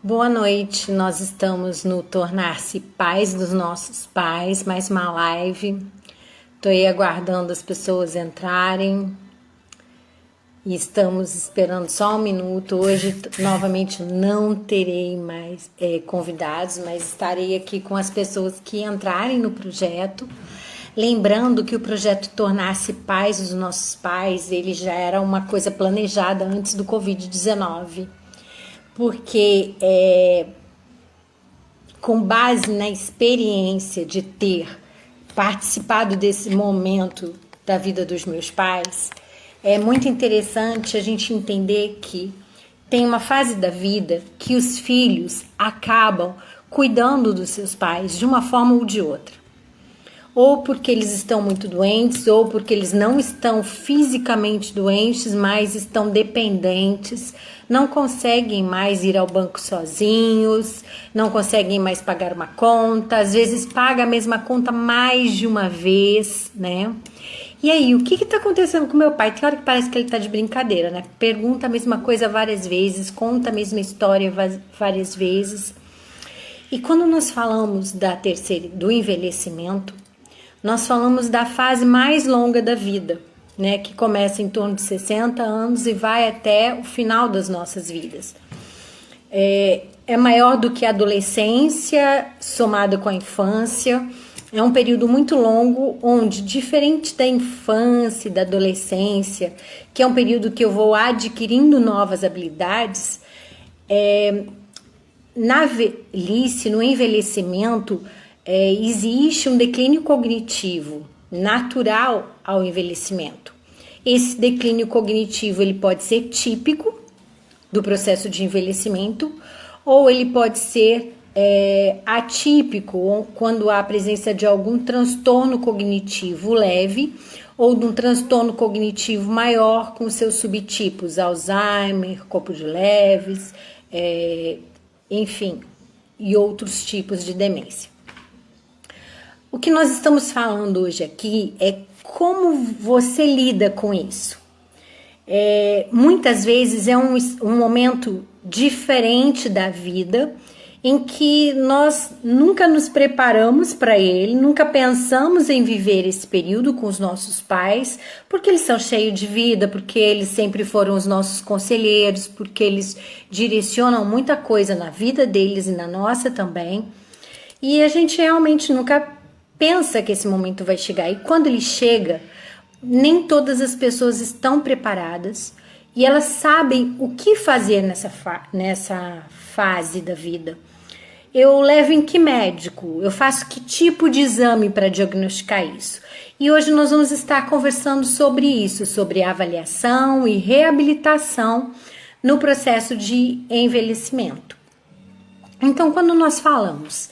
Boa noite, nós estamos no Tornar-se Pais dos Nossos Pais, mais uma live. Estou aí aguardando as pessoas entrarem e estamos esperando só um minuto. Hoje, novamente, não terei mais convidados, mas estarei aqui com as pessoas que entrarem no projeto. Lembrando que o projeto Tornar-se Pais dos Nossos Pais, ele já era uma coisa planejada antes do Covid-19. Porque com base na experiência de ter participado desse momento da vida dos meus pais, é muito interessante a gente entender que tem uma fase da vida que os filhos acabam cuidando dos seus pais de uma forma ou de outra. Ou porque eles estão muito doentes, ou porque eles não estão fisicamente doentes, mas estão dependentes, não conseguem mais ir ao banco sozinhos, não conseguem mais pagar uma conta, às vezes paga a mesma conta mais de uma vez, né? E aí, o que está acontecendo com meu pai? Tem hora que parece que ele está de brincadeira, né? Pergunta a mesma coisa várias vezes, conta a mesma história várias vezes. E quando nós falamos do envelhecimento, nós falamos da fase mais longa da vida, né, que começa em torno de 60 anos e vai até o final das nossas vidas. É maior do que a adolescência, somada com a infância. É um período muito longo, onde, diferente da infância e da adolescência, que é um período que eu vou adquirindo novas habilidades, na velhice, no envelhecimento, existe um declínio cognitivo natural ao envelhecimento. Esse declínio cognitivo ele pode ser típico do processo de envelhecimento ou ele pode ser atípico, quando há a presença de algum transtorno cognitivo leve ou de um transtorno cognitivo maior com seus subtipos, Alzheimer, corpo de leves, enfim, e outros tipos de demência. O que nós estamos falando hoje aqui é como você lida com isso. Muitas vezes é um momento diferente da vida, em que nós nunca nos preparamos para ele, nunca pensamos em viver esse período com os nossos pais, porque eles são cheios de vida, porque eles sempre foram os nossos conselheiros, porque eles direcionam muita coisa na vida deles e na nossa também. E a gente realmente nunca pensa que esse momento vai chegar, e quando ele chega, nem todas as pessoas estão preparadas e elas sabem o que fazer nessa fase da vida. Eu levo em que médico? Eu faço que tipo de exame para diagnosticar isso? E hoje nós vamos estar conversando sobre isso, sobre avaliação e reabilitação no processo de envelhecimento. Então, quando nós falamos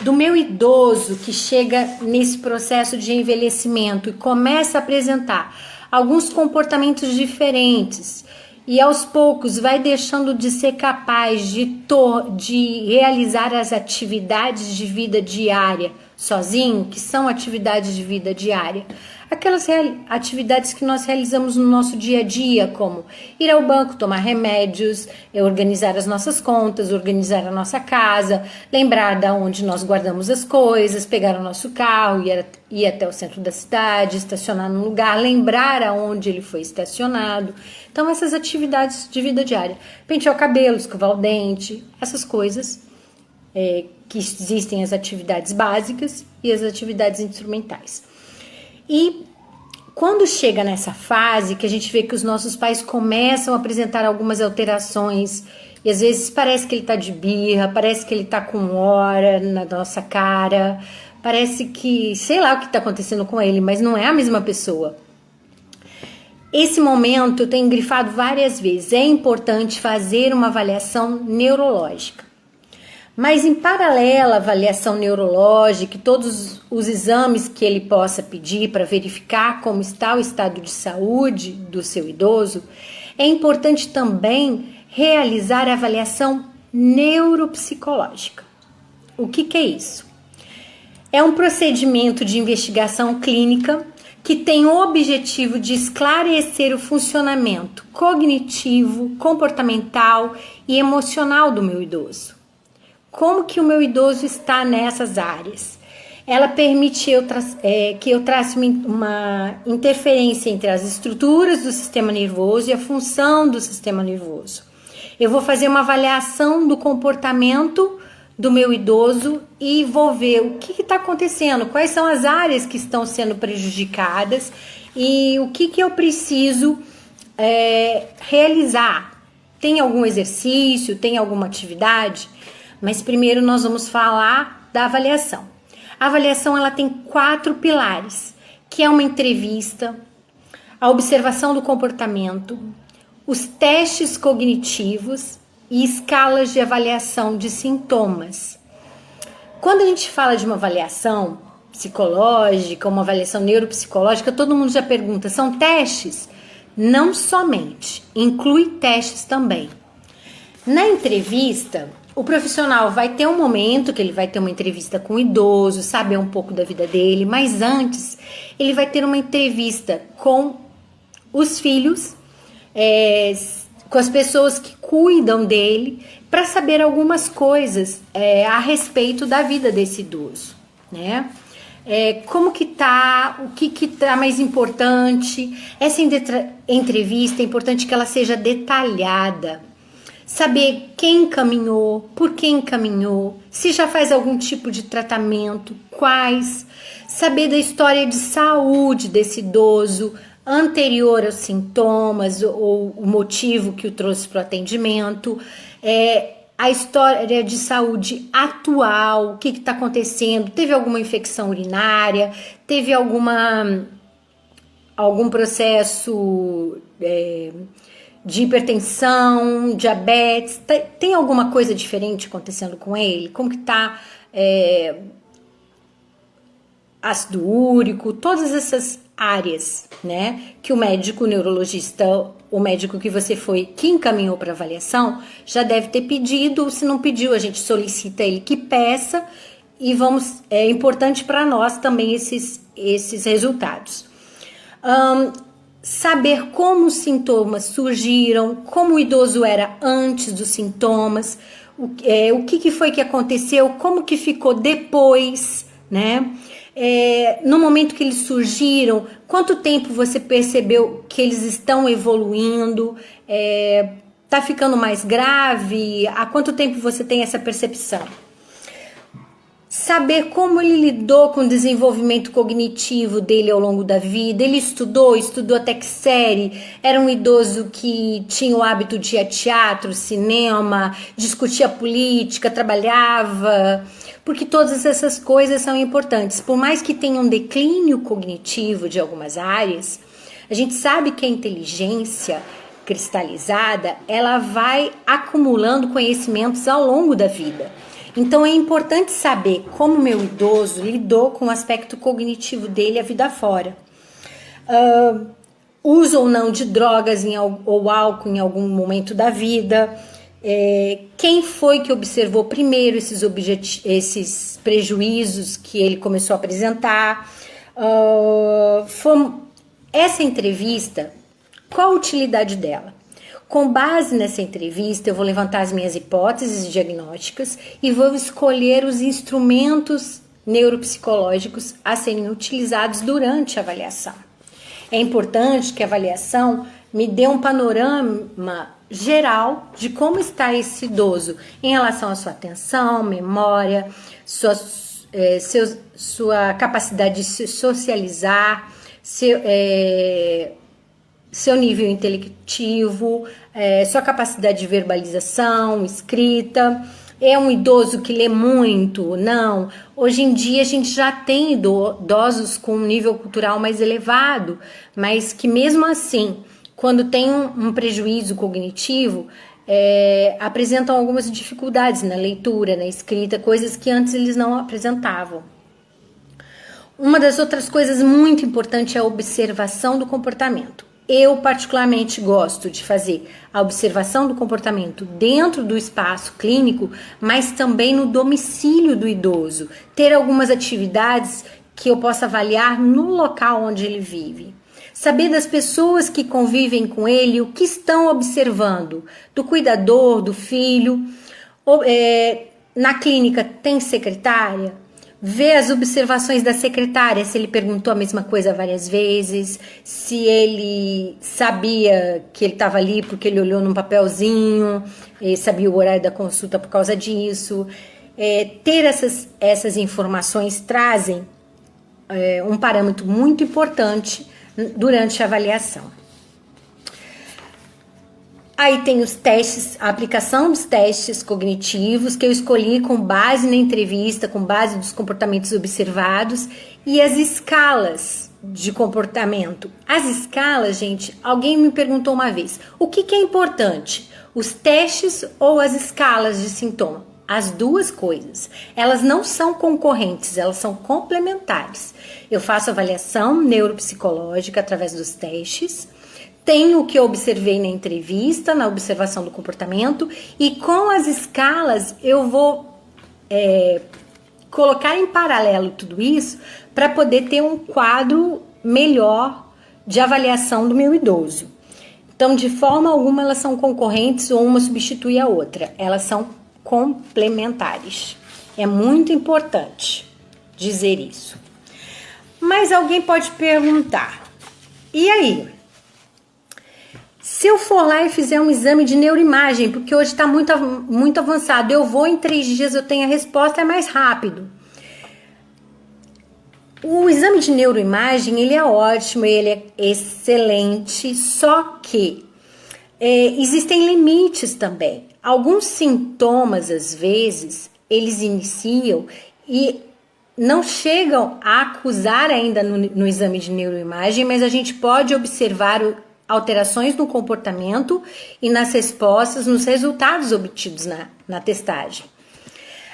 do meu idoso que chega nesse processo de envelhecimento e começa a apresentar alguns comportamentos diferentes e aos poucos vai deixando de ser capaz de realizar as atividades de vida diária sozinho, que são atividades de vida diária, aquelas atividades que nós realizamos no nosso dia a dia, como ir ao banco, tomar remédios, organizar as nossas contas, organizar a nossa casa, lembrar de onde nós guardamos as coisas, pegar o nosso carro, ir até o centro da cidade, estacionar num lugar, lembrar aonde ele foi estacionado. Então, essas atividades de vida diária, pentear o cabelo, escovar o dente, essas coisas, que existem as atividades básicas e as atividades instrumentais. E quando chega nessa fase que a gente vê que os nossos pais começam a apresentar algumas alterações, e às vezes parece que ele tá de birra, parece que ele tá com hora na nossa cara, parece que, sei lá o que tá acontecendo com ele, mas não é a mesma pessoa. Esse momento eu tenho grifado várias vezes, é importante fazer uma avaliação neurológica. Mas em paralelo à avaliação neurológica e todos os exames que ele possa pedir para verificar como está o estado de saúde do seu idoso, é importante também realizar a avaliação neuropsicológica. O que é isso? É um procedimento de investigação clínica que tem o objetivo de esclarecer o funcionamento cognitivo, comportamental e emocional do meu idoso. Como que o meu idoso está nessas áreas? Ela permite que eu trace uma interferência entre as estruturas do sistema nervoso e a função do sistema nervoso. Eu vou fazer uma avaliação do comportamento do meu idoso e vou ver o que está acontecendo, quais são as áreas que estão sendo prejudicadas e o que eu preciso realizar. Tem algum exercício, tem alguma atividade? Mas primeiro nós vamos falar da avaliação. A avaliação ela tem 4 pilares, que é uma entrevista, a observação do comportamento, os testes cognitivos e escalas de avaliação de sintomas. Quando a gente fala de uma avaliação psicológica, uma avaliação neuropsicológica, todo mundo já pergunta, são testes? Não somente, inclui testes também. Na entrevista, o profissional vai ter um momento que ele vai ter uma entrevista com o idoso, saber um pouco da vida dele, mas antes ele vai ter uma entrevista com os filhos, com as pessoas que cuidam dele, para saber algumas coisas a respeito da vida desse idoso, né? Como que tá, o que tá mais importante. Essa entrevista é importante que ela seja detalhada. Saber quem encaminhou, por que encaminhou, se já faz algum tipo de tratamento, quais. Saber da história de saúde desse idoso, anterior aos sintomas ou o motivo que o trouxe para o atendimento, a história de saúde atual, o que está acontecendo, teve alguma infecção urinária, teve algum processo de hipertensão, diabetes, tem alguma coisa diferente acontecendo com ele? Como que está ácido úrico, todas essas áreas, né, que o médico neurologista, o médico que você foi, que encaminhou para avaliação, já deve ter pedido, ou se não pediu, a gente solicita ele que peça e é importante para nós também esses resultados. Saber como os sintomas surgiram, como o idoso era antes dos sintomas, o que foi que aconteceu, como que ficou depois, né? No momento que eles surgiram, quanto tempo você percebeu que eles estão evoluindo, tá ficando mais grave, há quanto tempo você tem essa percepção? Saber como ele lidou com o desenvolvimento cognitivo dele ao longo da vida, ele estudou até que série, era um idoso que tinha o hábito de ir a teatro, cinema, discutia política, trabalhava, porque todas essas coisas são importantes. Por mais que tenha um declínio cognitivo de algumas áreas, a gente sabe que a inteligência cristalizada, ela vai acumulando conhecimentos ao longo da vida. Então é importante saber como meu idoso lidou com o aspecto cognitivo dele a vida fora. Uso ou não de drogas ou álcool em algum momento da vida. Quem foi que observou primeiro esses prejuízos que ele começou a apresentar? Essa entrevista, qual a utilidade dela? Com base nessa entrevista, eu vou levantar as minhas hipóteses diagnósticas e vou escolher os instrumentos neuropsicológicos a serem utilizados durante a avaliação. É importante que a avaliação me dê um panorama geral de como está esse idoso em relação à sua atenção, memória, sua capacidade de se socializar, seu nível intelectivo, sua capacidade de verbalização, escrita. É um idoso que lê muito? Não. Hoje em dia a gente já tem idosos com um nível cultural mais elevado, mas que mesmo assim, quando tem um prejuízo cognitivo, apresentam algumas dificuldades na leitura, na escrita, coisas que antes eles não apresentavam. Uma das outras coisas muito importantes é a observação do comportamento. Eu particularmente gosto de fazer a observação do comportamento dentro do espaço clínico, mas também no domicílio do idoso. Ter algumas atividades que eu possa avaliar no local onde ele vive. Saber das pessoas que convivem com ele, o que estão observando, do cuidador, do filho. Na clínica tem secretária? Ver as observações da secretária, se ele perguntou a mesma coisa várias vezes, se ele sabia que ele estava ali porque ele olhou num papelzinho, sabia o horário da consulta por causa disso. Ter essas informações trazem um parâmetro muito importante durante a avaliação. Aí tem os testes, a aplicação dos testes cognitivos que eu escolhi com base na entrevista, com base dos comportamentos observados, e as escalas de comportamento. As escalas, gente, alguém me perguntou uma vez, o que é importante? Os testes ou as escalas de sintoma? As duas coisas. Elas não são concorrentes, elas são complementares. Eu faço avaliação neuropsicológica através dos testes, tenho o que eu observei na entrevista, na observação do comportamento, e com as escalas eu vou colocar em paralelo tudo isso para poder ter um quadro melhor de avaliação do meu idoso. Então, de forma alguma, elas são concorrentes ou uma substitui a outra. Elas são complementares. É muito importante dizer isso. Mas alguém pode perguntar, e aí? Se eu for lá e fizer um exame de neuroimagem, porque hoje está muito avançado, eu vou em 3 dias, eu tenho a resposta, é mais rápido. O exame de neuroimagem, ele é ótimo, ele é excelente, só que existem limites também. Alguns sintomas, às vezes, eles iniciam e não chegam a acusar ainda no exame de neuroimagem, mas a gente pode observar alterações no comportamento e nas respostas, nos resultados obtidos na testagem.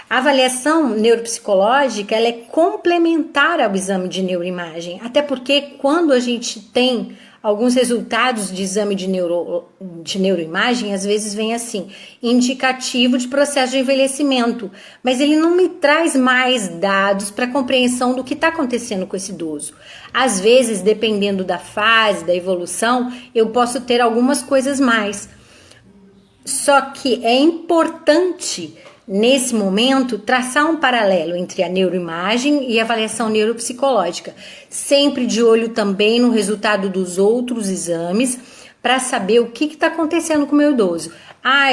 A avaliação neuropsicológica, ela é complementar ao exame de neuroimagem, até porque quando a gente tem alguns resultados de exame de neuroimagem, às vezes vem assim, indicativo de processo de envelhecimento, mas ele não me traz mais dados para compreensão do que está acontecendo com esse idoso. Às vezes, dependendo da fase, da evolução, eu posso ter algumas coisas mais. Só que é importante, nesse momento, traçar um paralelo entre a neuroimagem e a avaliação neuropsicológica, sempre de olho também no resultado dos outros exames, para saber o que está acontecendo com o meu idoso.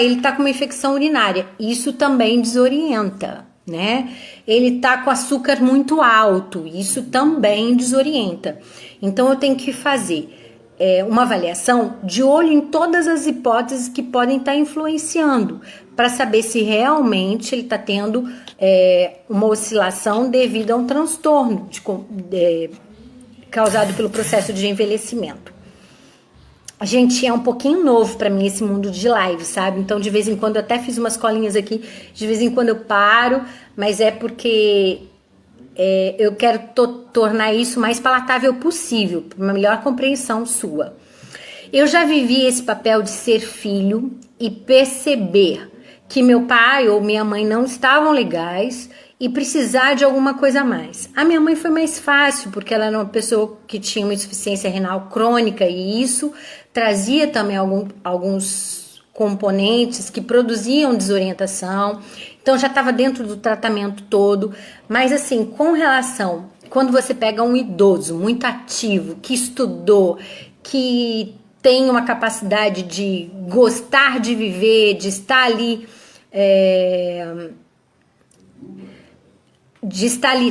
Ele está com uma infecção urinária, isso também desorienta, né? Ele está com açúcar muito alto, isso também desorienta. Então eu tenho que fazer uma avaliação de olho em todas as hipóteses que podem estar influenciando, para saber se realmente ele está tendo uma oscilação devido a um transtorno causado pelo processo de envelhecimento. A gente é um pouquinho novo para mim esse mundo de live, sabe? Então, de vez em quando, eu até fiz umas colinhas aqui, de vez em quando eu paro, mas é porque eu quero tornar isso o mais palatável possível, para uma melhor compreensão sua. Eu já vivi esse papel de ser filho e perceber que meu pai ou minha mãe não estavam legais e precisar de alguma coisa a mais. A minha mãe foi mais fácil, porque ela era uma pessoa que tinha uma insuficiência renal crônica e isso trazia também alguns componentes que produziam desorientação, então já estava dentro do tratamento todo. Mas assim, com relação, quando você pega um idoso muito ativo, que estudou, que tem uma capacidade de gostar de viver, de estar ali,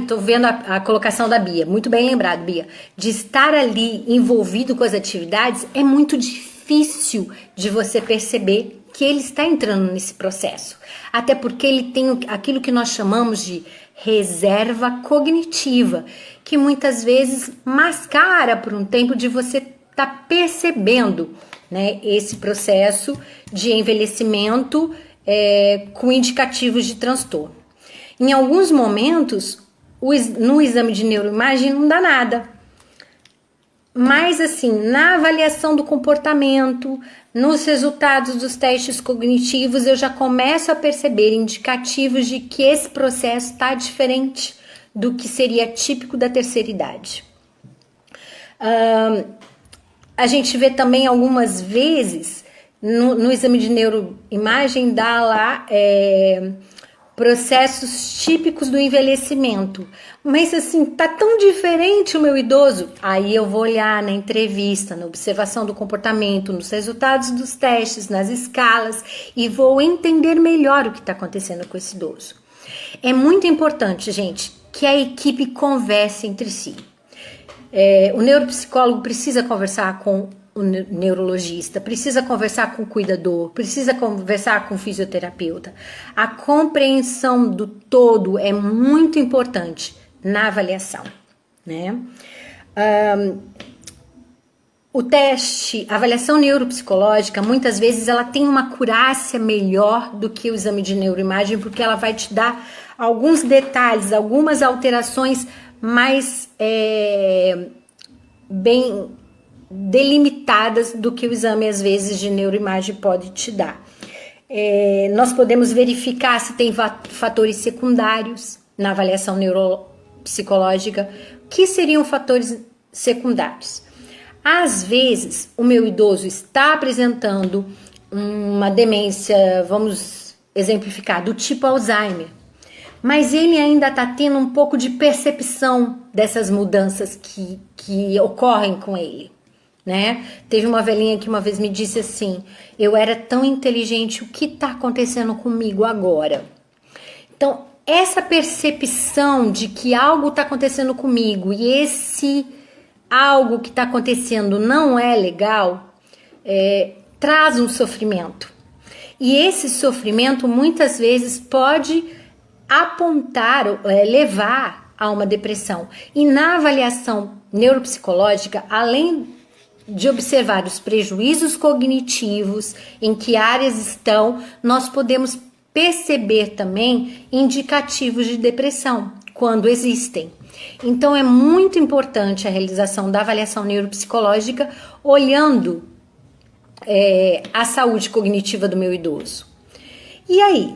tô vendo a colocação da Bia, muito bem lembrado, Bia, de estar ali envolvido com as atividades, é muito difícil de você perceber que ele está entrando nesse processo, até porque ele tem aquilo que nós chamamos de reserva cognitiva, que muitas vezes mascara por um tempo de você estar percebendo, né, esse processo de envelhecimento com indicativos de transtorno. Em alguns momentos, no exame de neuroimagem não dá nada. Mas assim, na avaliação do comportamento, nos resultados dos testes cognitivos, eu já começo a perceber indicativos de que esse processo está diferente do que seria típico da terceira idade. A gente vê também algumas vezes no exame de neuroimagem dá lá processos típicos do envelhecimento, mas assim, tá tão diferente o meu idoso, aí eu vou olhar na entrevista, na observação do comportamento, nos resultados dos testes, nas escalas e vou entender melhor o que está acontecendo com esse idoso. É muito importante, gente, que a equipe converse entre si. O neuropsicólogo precisa conversar com o neurologista, precisa conversar com o cuidador, precisa conversar com o fisioterapeuta. A compreensão do todo é muito importante na avaliação, né? O teste, a avaliação neuropsicológica, muitas vezes ela tem uma acurácia melhor do que o exame de neuroimagem, porque ela vai te dar alguns detalhes, algumas alterações mais bem delimitadas do que o exame, às vezes, de neuroimagem pode te dar. Nós podemos verificar se tem fatores secundários na avaliação neuropsicológica. O que seriam fatores secundários? Às vezes, o meu idoso está apresentando uma demência, vamos exemplificar, do tipo Alzheimer, mas ele ainda está tendo um pouco de percepção dessas mudanças que ocorrem com ele, né? Teve uma velhinha que uma vez me disse assim: eu era tão inteligente, o que está acontecendo comigo agora? Então, essa percepção de que algo está acontecendo comigo e esse algo que está acontecendo não é legal, traz um sofrimento. E esse sofrimento muitas vezes pode apontar, levar a uma depressão. E na avaliação neuropsicológica, além de observar os prejuízos cognitivos, em que áreas estão, nós podemos perceber também indicativos de depressão, quando existem. Então é muito importante a realização da avaliação neuropsicológica olhando a saúde cognitiva do meu idoso. E aí,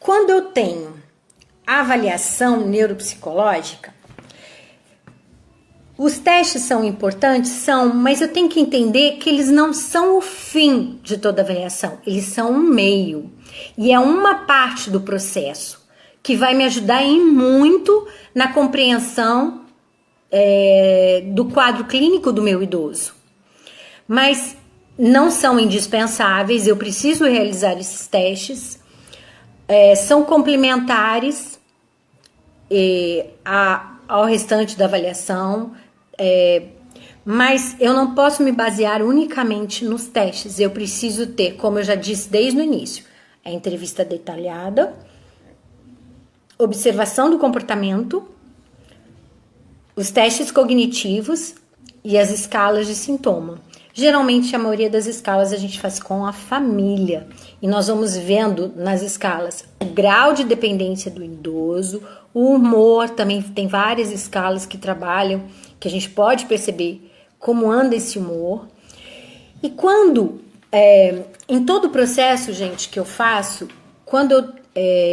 quando eu tenho a avaliação neuropsicológica, os testes são importantes? São, mas eu tenho que entender que eles não são o fim de toda avaliação, eles são um meio. E é uma parte do processo que vai me ajudar em muito na compreensão do quadro clínico do meu idoso. Mas não são indispensáveis, eu preciso realizar esses testes, são complementares ao restante da avaliação, mas eu não posso me basear unicamente nos testes, eu preciso ter, como eu já disse desde o início, a entrevista detalhada, observação do comportamento, os testes cognitivos e as escalas de sintoma. Geralmente, a maioria das escalas a gente faz com a família. E nós vamos vendo nas escalas o grau de dependência do idoso, o humor, também tem várias escalas que trabalham, que a gente pode perceber como anda esse humor. E quando, em todo o processo, gente, que eu faço, quando eu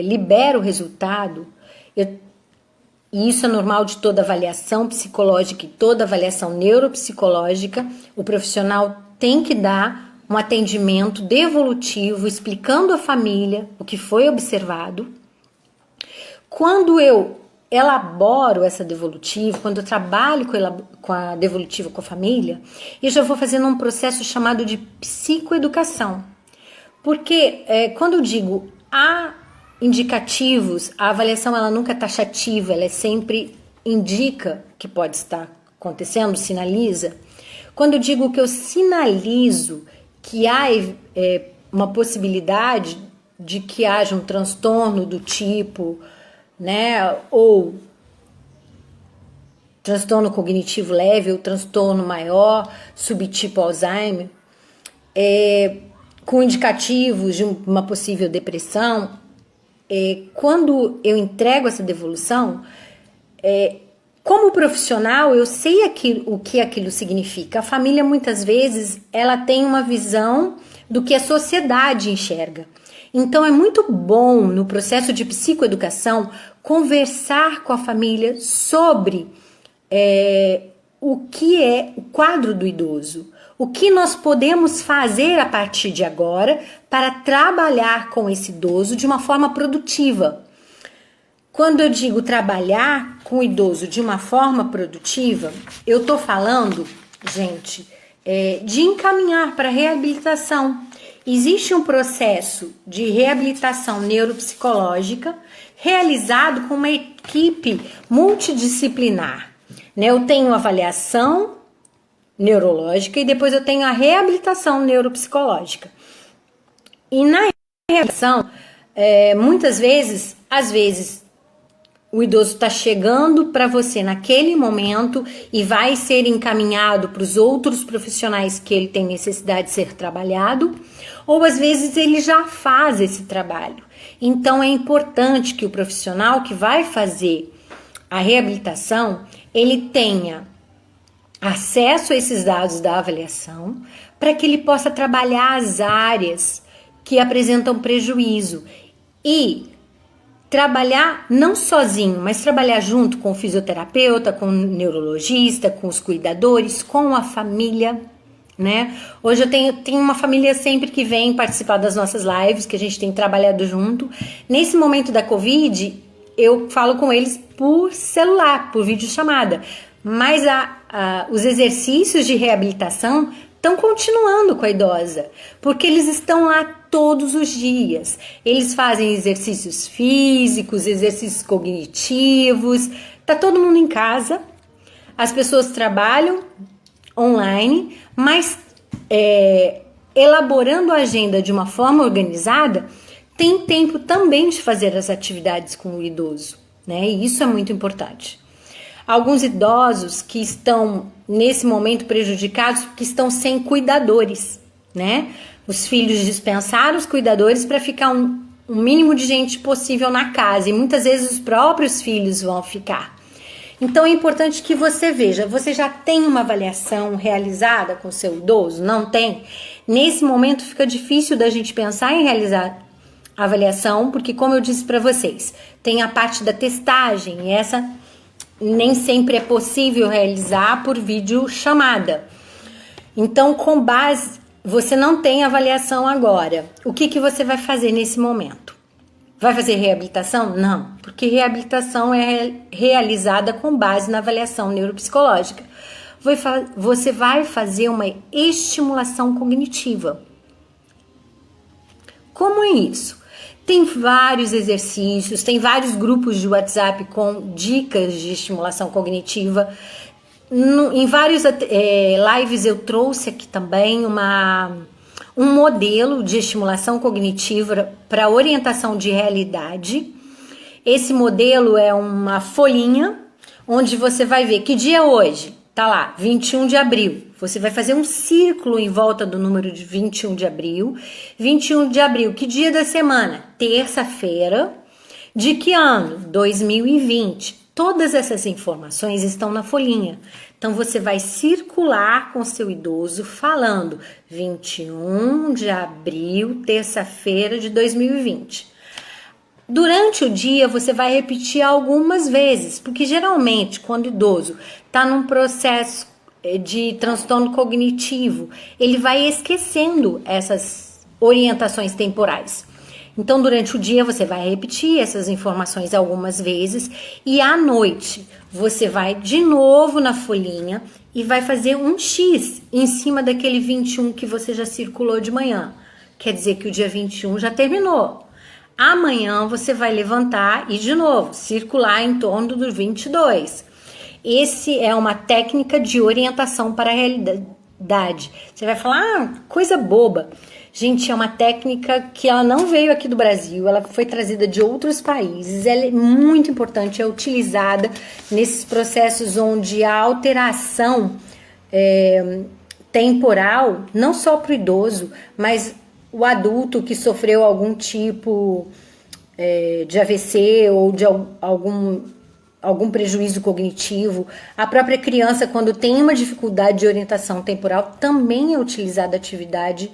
libero o resultado, e isso é normal de toda avaliação psicológica e toda avaliação neuropsicológica, o profissional tem que dar um atendimento devolutivo, explicando à família o que foi observado. Quando eu elaboro essa devolutiva, quando eu trabalho com a devolutiva com a família, eu já vou fazendo um processo chamado de psicoeducação. Porque quando eu digo indicativos, a avaliação ela nunca é taxativa, ela sempre indica que pode estar acontecendo, sinaliza. Quando eu digo que eu sinalizo que há uma possibilidade de que haja um transtorno do tipo, né, ou transtorno cognitivo leve ou transtorno maior, subtipo Alzheimer, com indicativos de uma possível depressão, quando eu entrego essa devolução, como profissional, eu sei o que aquilo significa. A família, muitas vezes, ela tem uma visão do que a sociedade enxerga. Então é muito bom no processo de psicoeducação conversar com a família sobre o que é o quadro do idoso, o que nós podemos fazer a partir de agora para trabalhar com esse idoso de uma forma produtiva. Quando eu digo trabalhar com o idoso de uma forma produtiva, eu estou falando, gente, de encaminhar para a reabilitação. Existe um processo de reabilitação neuropsicológica realizado com uma equipe multidisciplinar. Eu tenho avaliação neurológica e depois eu tenho a reabilitação neuropsicológica. E na reabilitação, muitas vezes, às vezes, o idoso está chegando para você naquele momento e vai ser encaminhado para os outros profissionais que ele tem necessidade de ser trabalhado, ou às vezes ele já faz esse trabalho. Então é importante que o profissional que vai fazer a reabilitação, ele tenha acesso a esses dados da avaliação para que ele possa trabalhar as áreas que apresentam prejuízo e trabalhar não sozinho, mas trabalhar junto com o fisioterapeuta, com o neurologista, com os cuidadores, com a família, né? Hoje eu tenho uma família sempre que vem participar das nossas lives, que a gente tem trabalhado junto. Nesse momento da Covid, eu falo com eles por celular, por videochamada, mas os exercícios de reabilitação estão continuando com a idosa, porque eles estão lá todos os dias. Eles fazem exercícios físicos, exercícios cognitivos, tá todo mundo em casa, as pessoas trabalham online, mas elaborando a agenda de uma forma organizada, tem tempo também de fazer as atividades com o idoso, né? E isso é muito importante. Alguns idosos que estão nesse momento prejudicados, que estão sem cuidadores, né? Os filhos dispensaram os cuidadores para ficar um mínimo de gente possível na casa, e muitas vezes os próprios filhos vão ficar. Então é importante que você veja, você já tem uma avaliação realizada com o seu idoso? Não tem? Nesse momento fica difícil da gente pensar em realizar a avaliação, porque como eu disse para vocês, tem a parte da testagem, e essa nem sempre é possível realizar por videochamada. Então, com base, você não tem avaliação agora. O que você vai fazer nesse momento? Vai fazer reabilitação? Não, porque reabilitação é realizada com base na avaliação neuropsicológica. Você vai fazer uma estimulação cognitiva. Como é isso? Tem vários exercícios, tem vários grupos de WhatsApp com dicas de estimulação cognitiva. Em vários lives eu trouxe aqui também um modelo de estimulação cognitiva para orientação de realidade. Esse modelo é uma folhinha onde você vai ver que dia é hoje. Tá lá, 21 de abril. Você vai fazer um círculo em volta do número de 21 de abril. 21 de abril, que dia da semana? Terça-feira. De que ano? 2020. Todas essas informações estão na folhinha. Então, você vai circular com seu idoso falando 21 de abril, terça-feira de 2020. Durante o dia, você vai repetir algumas vezes, porque geralmente, quando o idoso está num processo de transtorno cognitivo, ele vai esquecendo essas orientações temporais. Então, durante o dia, você vai repetir essas informações algumas vezes e à noite, você vai de novo na folhinha e vai fazer um X em cima daquele 21 que você já circulou de manhã. Quer dizer que o dia 21 já terminou. Amanhã você vai levantar e, de novo, circular em torno do 22. Esse é uma técnica de orientação para a realidade. Você vai falar, coisa boba. Gente, é uma técnica que ela não veio aqui do Brasil, ela foi trazida de outros países. Ela é muito importante, é utilizada nesses processos onde a alteração temporal, não só para o idoso, mas o adulto que sofreu algum tipo de AVC ou de algum prejuízo cognitivo, a própria criança, quando tem uma dificuldade de orientação temporal, também é utilizada a atividade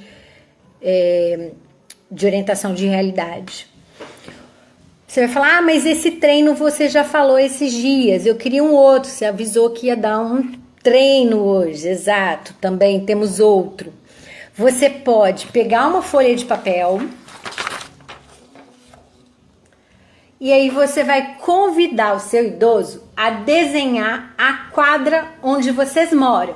de orientação de realidade. Você vai falar, mas esse treino você já falou esses dias, eu queria um outro, você avisou que ia dar um treino hoje, exato, também temos outro. Você pode pegar uma folha de papel e aí você vai convidar o seu idoso a desenhar a quadra onde vocês moram.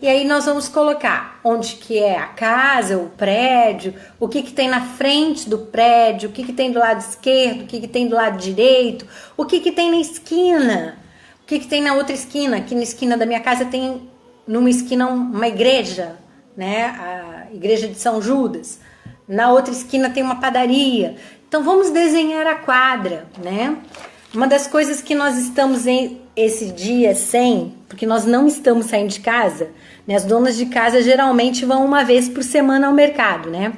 E aí nós vamos colocar onde que é a casa, o prédio, o que que tem na frente do prédio, o que que tem do lado esquerdo, o que que tem do lado direito, o que que tem na esquina, o que que tem na outra esquina. Aqui na esquina da minha casa tem, numa esquina, uma igreja, né? A igreja de São Judas. Na outra esquina tem uma padaria. Então vamos desenhar a quadra, né? Uma das coisas que nós estamos esse dia sem, porque nós não estamos saindo de casa, né? As donas de casa geralmente vão uma vez por semana ao mercado, né?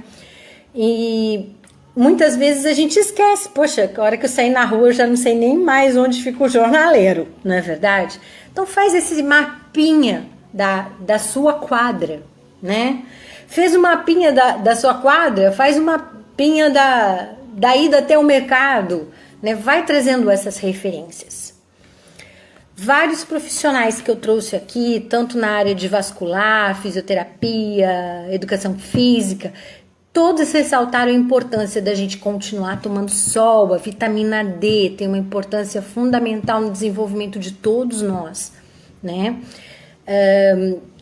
E muitas vezes a gente esquece, poxa, a hora que eu sair na rua eu já não sei nem mais onde fica o jornaleiro, não é verdade? Então faz esse mapinha da sua quadra, né? Fez o mapinha da sua quadra, faz o mapinha da ida até o mercado, né? Vai trazendo essas referências. Vários profissionais que eu trouxe aqui, tanto na área de vascular, fisioterapia, educação física, todos ressaltaram a importância da gente continuar tomando sol. A vitamina D tem uma importância fundamental no desenvolvimento de todos nós, né?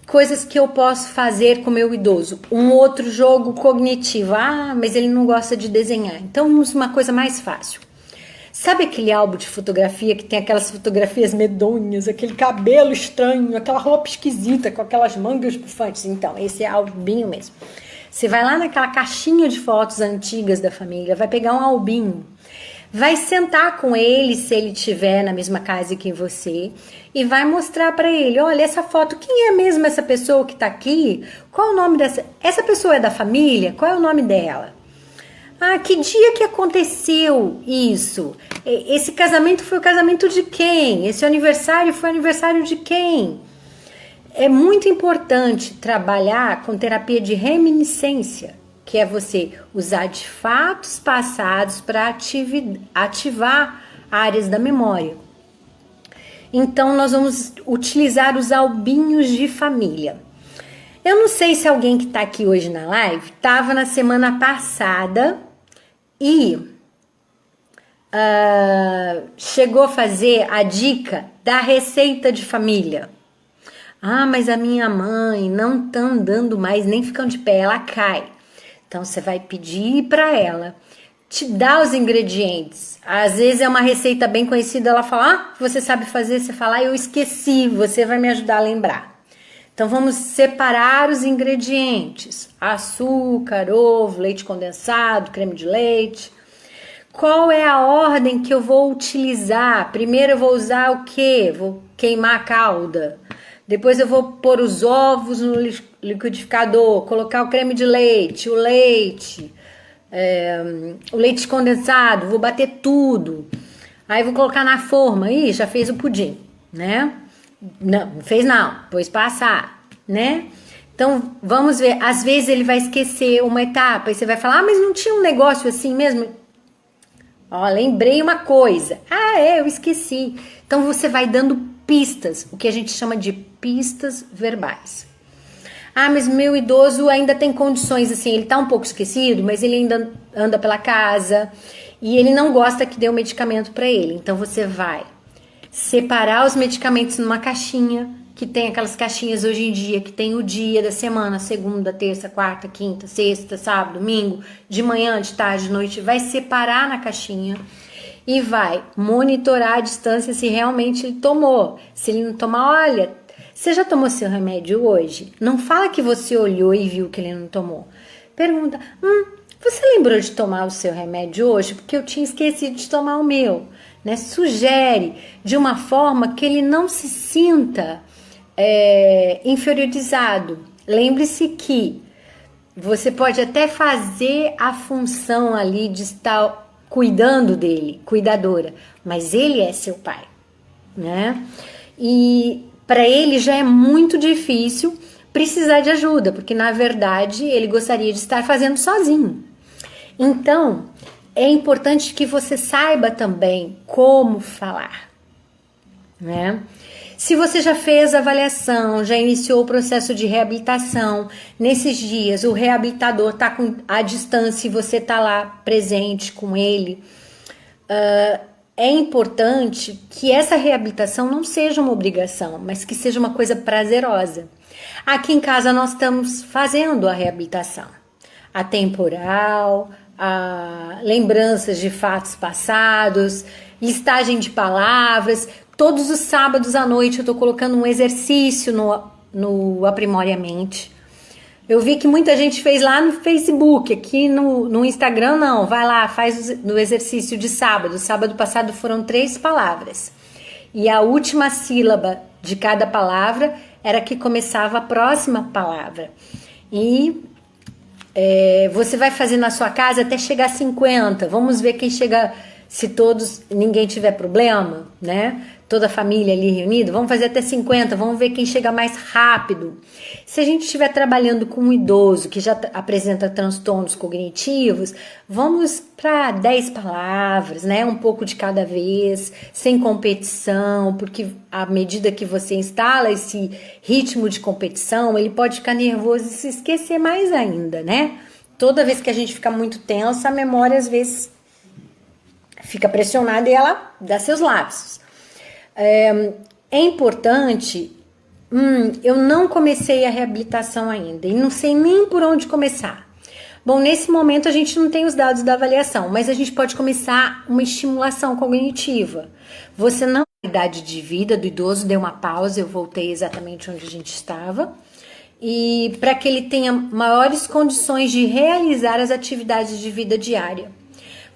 Coisas que eu posso fazer com o meu idoso. Um outro jogo cognitivo. Ah, mas ele não gosta de desenhar. Então, vamos uma coisa mais fácil. Sabe aquele álbum de fotografia que tem aquelas fotografias medonhas, aquele cabelo estranho, aquela roupa esquisita com aquelas mangas bufantes? Então, esse é albinho mesmo. Você vai lá naquela caixinha de fotos antigas da família, vai pegar um albinho, vai sentar com ele, se ele estiver na mesma casa que você, e vai mostrar para ele, olha, essa foto, quem é mesmo essa pessoa que tá aqui? Qual é o nome dessa? Essa pessoa é da família? Qual é o nome dela? Ah, que dia que aconteceu isso? Esse casamento foi o casamento de quem? Esse aniversário foi o aniversário de quem? É muito importante trabalhar com terapia de reminiscência, que é você usar de fatos passados para ativar áreas da memória. Então, nós vamos utilizar os albinhos de família. Eu não sei se alguém que está aqui hoje na live estava na semana passada e chegou a fazer a dica da receita de família. Ah, mas a minha mãe não tá andando mais, nem ficando de pé, ela cai. Então, você vai pedir para ela te dar os ingredientes. Às vezes é uma receita bem conhecida, ela fala, ah, você sabe fazer? Você fala, ah, eu esqueci, você vai me ajudar a lembrar. Então, vamos separar os ingredientes. Açúcar, ovo, leite condensado, creme de leite. Qual é a ordem que eu vou utilizar? Primeiro eu vou usar o quê? Vou queimar a calda. Depois eu vou pôr os ovos no liquidificador, colocar o creme de leite, o leite condensado, vou bater tudo. Aí vou colocar na forma. Ih, já fez o pudim, né? Não fez não, pôs passar, né? Então, vamos ver. Às vezes ele vai esquecer uma etapa e você vai falar, ah, mas não tinha um negócio assim mesmo? Ó, lembrei uma coisa. Ah, eu esqueci. Então, você vai dando pistas, o que a gente chama de pistas verbais. Ah, mas meu idoso ainda tem condições, assim, ele tá um pouco esquecido, mas ele ainda anda pela casa e ele não gosta que dê um medicamento para ele. Então, você vai separar os medicamentos numa caixinha, que tem aquelas caixinhas hoje em dia, que tem o dia da semana, segunda, terça, quarta, quinta, sexta, sábado, domingo, de manhã, de tarde, de noite, vai separar na caixinha e vai monitorar a distância se realmente ele tomou. Se ele não tomar, olha, você já tomou seu remédio hoje? Não fala que você olhou e viu que ele não tomou. Pergunta, você lembrou de tomar o seu remédio hoje? Porque eu tinha esquecido de tomar o meu. Né? Sugere de uma forma que ele não se sinta inferiorizado. Lembre-se que você pode até fazer a função ali de estar cuidando dele, cuidadora, mas ele é seu pai, né? E para ele já é muito difícil precisar de ajuda, porque na verdade ele gostaria de estar fazendo sozinho. Então, é importante que você saiba também como falar, né? Se você já fez a avaliação, já iniciou o processo de reabilitação, nesses dias o reabilitador está à distância e você está lá presente com ele, é importante que essa reabilitação não seja uma obrigação, mas que seja uma coisa prazerosa. Aqui em casa nós estamos fazendo a reabilitação atemporal, lembranças de fatos passados, listagem de palavras. Todos os sábados à noite eu estou colocando um exercício no Aprimore a Mente. Eu vi que muita gente fez lá no Facebook, aqui no Instagram não. Vai lá, faz no exercício de sábado. Sábado passado foram 3 palavras. E a última sílaba de cada palavra era que começava a próxima palavra. E você vai fazer na sua casa até chegar a 50. Vamos ver quem chega, se ninguém tiver problema, né? Toda a família ali reunida, vamos fazer até 50, vamos ver quem chega mais rápido. Se a gente estiver trabalhando com um idoso que já apresenta transtornos cognitivos, vamos para 10 palavras, né? Um pouco de cada vez, sem competição, porque à medida que você instala esse ritmo de competição, ele pode ficar nervoso e se esquecer mais ainda, né? Toda vez que a gente fica muito tensa, a memória às vezes fica pressionada e ela dá seus lapsos. É importante, eu não comecei a reabilitação ainda e não sei nem por onde começar. Bom, nesse momento a gente não tem os dados da avaliação, mas a gente pode começar uma estimulação cognitiva. Você não, a idade de vida do idoso, deu uma pausa, eu voltei exatamente onde a gente estava, e para que ele tenha maiores condições de realizar as atividades de vida diária.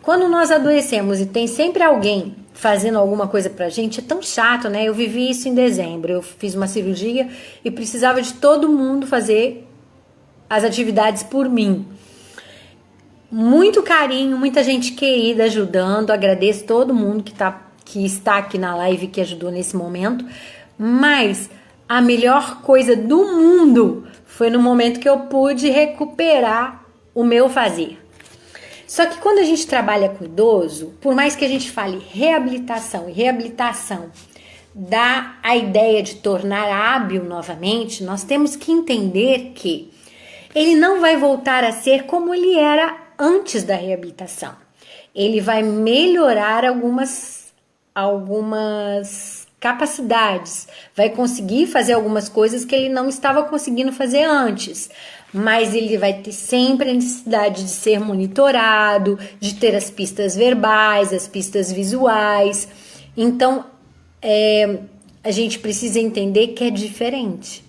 Quando nós adoecemos e tem sempre alguém fazendo alguma coisa pra gente, é tão chato, né? Eu vivi isso em dezembro, eu fiz uma cirurgia e precisava de todo mundo fazer as atividades por mim. Muito carinho, muita gente querida ajudando, agradeço todo mundo que está aqui na live, que ajudou nesse momento, mas a melhor coisa do mundo foi no momento que eu pude recuperar o meu fazer. Só que quando a gente trabalha com idoso, por mais que a gente fale reabilitação, e reabilitação dá a ideia de tornar hábil novamente, nós temos que entender que ele não vai voltar a ser como ele era antes da reabilitação. Ele vai melhorar algumas capacidades, vai conseguir fazer algumas coisas que ele não estava conseguindo fazer antes, mas ele vai ter sempre a necessidade de ser monitorado, de ter as pistas verbais, as pistas visuais. Então, a gente precisa entender que é diferente.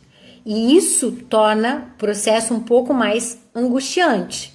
E isso torna o processo um pouco mais angustiante.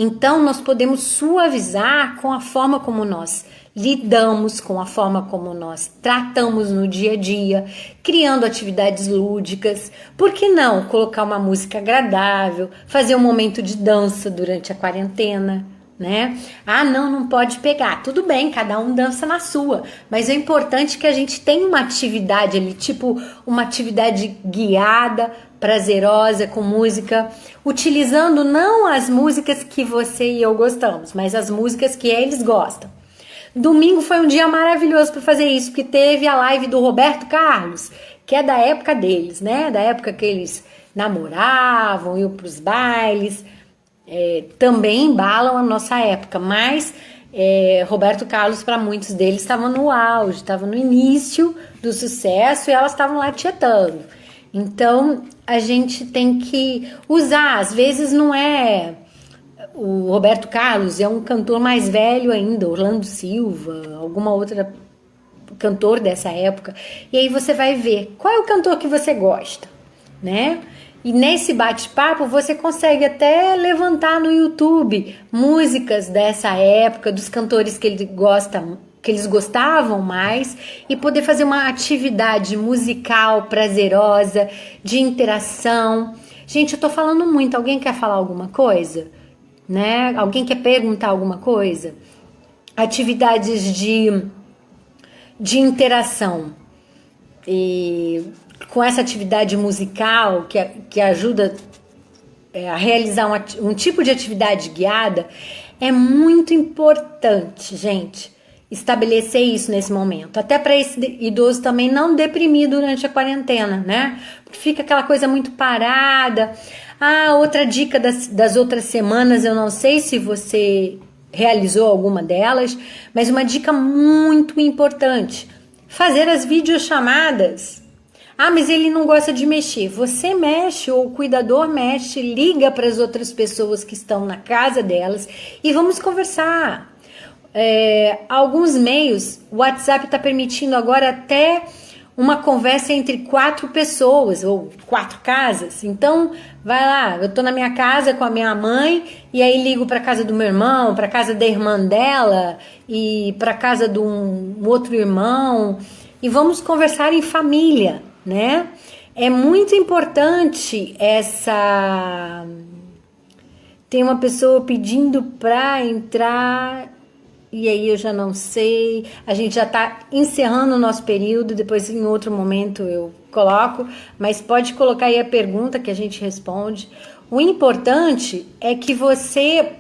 Então, nós podemos suavizar com a forma como nós lidamos, com a forma como nós tratamos no dia a dia, criando atividades lúdicas. Por que não colocar uma música agradável, fazer um momento de dança durante a quarentena, né? Ah, não pode pegar. Tudo bem, cada um dança na sua, mas é importante que a gente tenha uma atividade ali, tipo uma atividade guiada, prazerosa, com música, utilizando não as músicas que você e eu gostamos, mas as músicas que eles gostam. Domingo foi um dia maravilhoso para fazer isso, porque teve a live do Roberto Carlos, que é da época deles, né? Da época que eles namoravam, iam para os bailes, também embalam a nossa época, mas Roberto Carlos, para muitos deles, estava no auge, estava no início do sucesso e elas estavam lá tietando. Então, a gente tem que usar, às vezes não é... O Roberto Carlos é um cantor mais velho ainda, Orlando Silva, alguma outra cantor dessa época. E aí você vai ver qual é o cantor que você gosta, né? E nesse bate-papo você consegue até levantar no YouTube músicas dessa época, dos cantores que eles gostavam mais, e poder fazer uma atividade musical prazerosa, de interação. Gente, eu tô falando muito. Alguém quer falar alguma coisa? Né? Alguém quer perguntar alguma coisa? Atividades de interação. E com essa atividade musical que ajuda a realizar um tipo de atividade guiada, É muito importante, gente, estabelecer isso nesse momento. Até para esse idoso também não deprimir durante a quarentena, né? Porque fica aquela coisa muito parada. Ah, outra dica das outras semanas, eu não sei se você realizou alguma delas, mas uma dica muito importante: fazer as videochamadas. Ah, mas ele não gosta de mexer. Você mexe, ou o cuidador mexe, liga para as outras pessoas que estão na casa delas e vamos conversar. Alguns meios, o WhatsApp está permitindo agora até uma conversa entre 4 pessoas ou 4 casas. Então, vai lá, eu tô na minha casa com a minha mãe e aí ligo para casa do meu irmão, para casa da irmã dela e para casa de um outro irmão e vamos conversar em família, né? É muito importante essa. Tem uma pessoa pedindo para entrar. E aí eu já não sei, a gente já está encerrando o nosso período, depois em outro momento eu coloco, mas pode colocar aí a pergunta que a gente responde. O importante é que você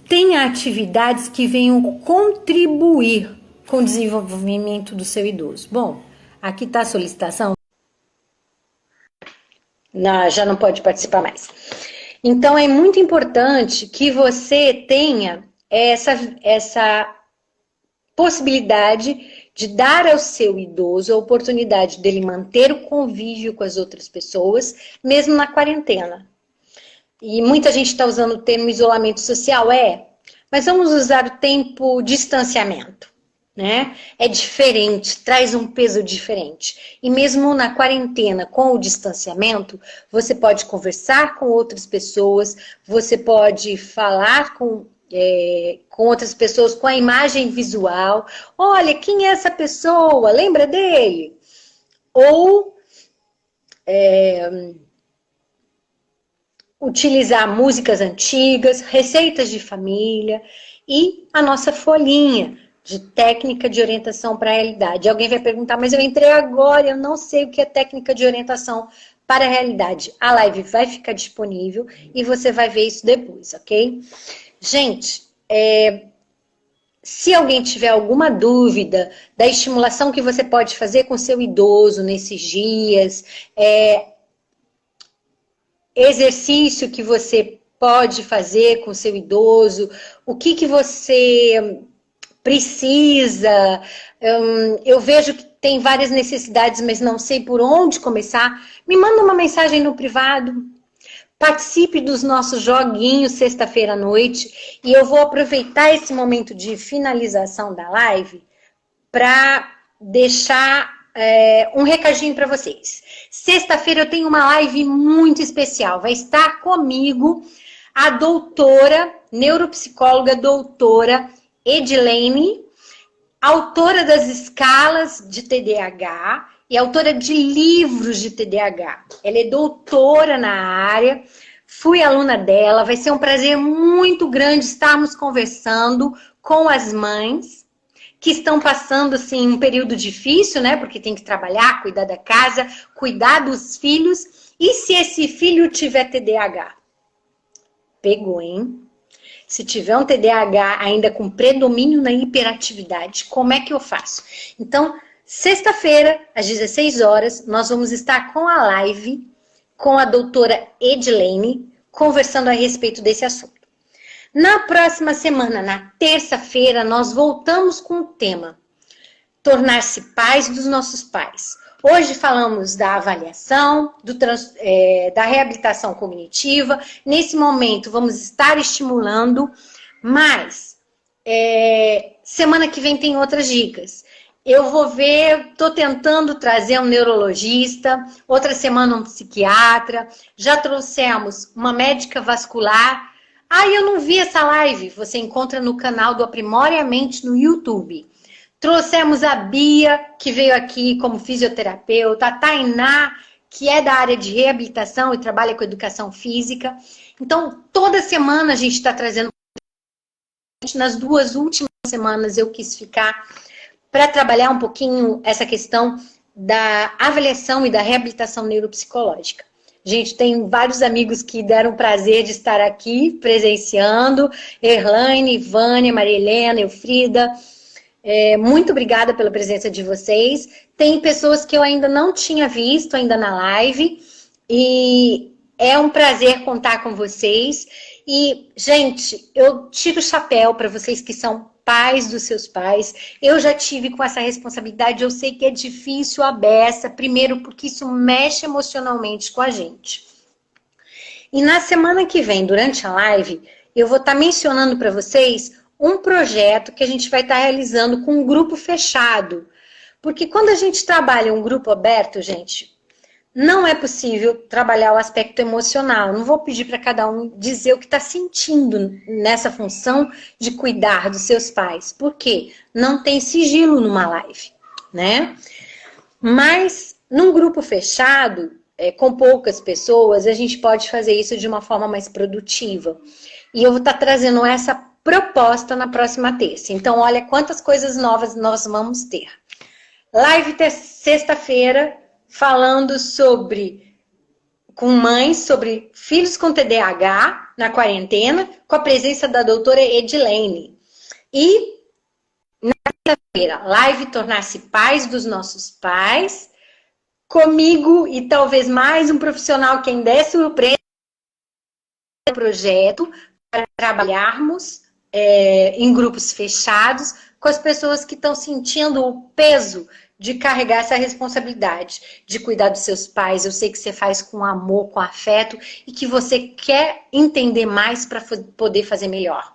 tenha atividades que venham contribuir com o desenvolvimento do seu idoso. Bom, aqui está a solicitação. Não, já não pode participar mais. Então, é muito importante que você tenha essa possibilidade de dar ao seu idoso a oportunidade dele manter o convívio com as outras pessoas, mesmo na quarentena. E muita gente está usando o termo isolamento social, mas vamos usar o tempo distanciamento. Né? É diferente, traz um peso diferente. E mesmo na quarentena, com o distanciamento, você pode conversar com outras pessoas, você pode falar com outras pessoas com a imagem visual. Olha, quem é essa pessoa? Lembra dele? Ou utilizar músicas antigas, receitas de família e a nossa folhinha de técnica de orientação para a realidade. Alguém vai perguntar, mas eu entrei agora, eu não sei o que é técnica de orientação para a realidade. A live vai ficar disponível e você vai ver isso depois, ok? Gente, se alguém tiver alguma dúvida da estimulação que você pode fazer com seu idoso nesses dias, exercício que você pode fazer com seu idoso, o que você precisa, eu vejo que tem várias necessidades, mas não sei por onde começar, me manda uma mensagem no privado, participe dos nossos joguinhos sexta-feira à noite, e eu vou aproveitar esse momento de finalização da live para deixar um recadinho para vocês. Sexta-feira eu tenho uma live muito especial, vai estar comigo a doutora, neuropsicóloga doutora Edilene, autora das escalas de TDAH e autora de livros de TDAH. Ela é doutora na área, fui aluna dela, vai ser um prazer muito grande estarmos conversando com as mães que estão passando assim um período difícil, né? Porque tem que trabalhar, cuidar da casa, cuidar dos filhos. E se esse filho tiver TDAH? Pegou, hein? Se tiver um TDAH ainda com predomínio na hiperatividade, como é que eu faço? Então, sexta-feira, às 16 horas, nós vamos estar com a live com a doutora Edilene, conversando a respeito desse assunto. Na próxima semana, na terça-feira, nós voltamos com o tema tornar-se pais dos nossos pais. Hoje falamos da avaliação, da reabilitação cognitiva. Nesse momento, vamos estar estimulando, mas semana que vem tem outras dicas. Eu vou ver, estou tentando trazer um neurologista, outra semana um psiquiatra, já trouxemos uma médica vascular. Eu não vi essa live, você encontra no canal do Aprimore a Mente no YouTube. Trouxemos a Bia, que veio aqui como fisioterapeuta, a Tainá, que é da área de reabilitação e trabalha com educação física. Então, toda semana a gente está trazendo. Nas 2 últimas semanas eu quis ficar para trabalhar um pouquinho essa questão da avaliação e da reabilitação neuropsicológica. Gente, tem vários amigos que deram o prazer de estar aqui presenciando. Erlaine, Vânia, Maria Helena, Elfrida. Muito obrigada pela presença de vocês. Tem pessoas que eu ainda não tinha visto ainda na live. E é um prazer contar com vocês. E, gente, eu tiro o chapéu para vocês que são pais dos seus pais. Eu já tive com essa responsabilidade, eu sei que é difícil a beça, primeiro porque isso mexe emocionalmente com a gente. E na semana que vem, durante a live, eu vou estar mencionando para vocês um projeto que a gente vai estar realizando com um grupo fechado. Porque quando a gente trabalha um grupo aberto, gente, não é possível trabalhar o aspecto emocional. Não vou pedir para cada um dizer o que está sentindo nessa função de cuidar dos seus pais. Por quê? Não tem sigilo numa live, né? Mas num grupo fechado, com poucas pessoas, a gente pode fazer isso de uma forma mais produtiva. E eu vou estar trazendo essa proposta na próxima terça. Então, olha quantas coisas novas nós vamos ter. Live sexta-feira, falando com mães sobre filhos com TDAH na quarentena, com a presença da doutora Edilene. E na quinta-feira, live Tornar-se Pais dos Nossos Pais, comigo e talvez mais um profissional que ainda é surpresa no projeto, para trabalharmos em grupos fechados com as pessoas que estão sentindo o peso de carregar essa responsabilidade, de cuidar dos seus pais. Eu sei que você faz com amor, com afeto e que você quer entender mais para poder fazer melhor.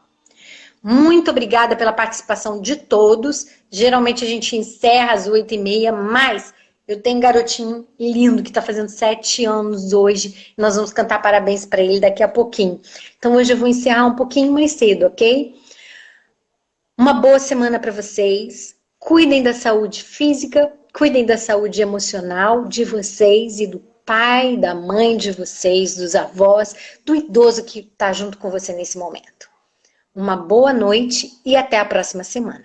Muito obrigada pela participação de todos. Geralmente a gente encerra às 8h30, mas eu tenho um garotinho lindo que está fazendo 7 anos hoje. Nós vamos cantar parabéns para ele daqui a pouquinho. Então hoje eu vou encerrar um pouquinho mais cedo, ok? Uma boa semana para vocês. Cuidem da saúde física, cuidem da saúde emocional de vocês e do pai, da mãe de vocês, dos avós, do idoso que está junto com você nesse momento. Uma boa noite e até a próxima semana.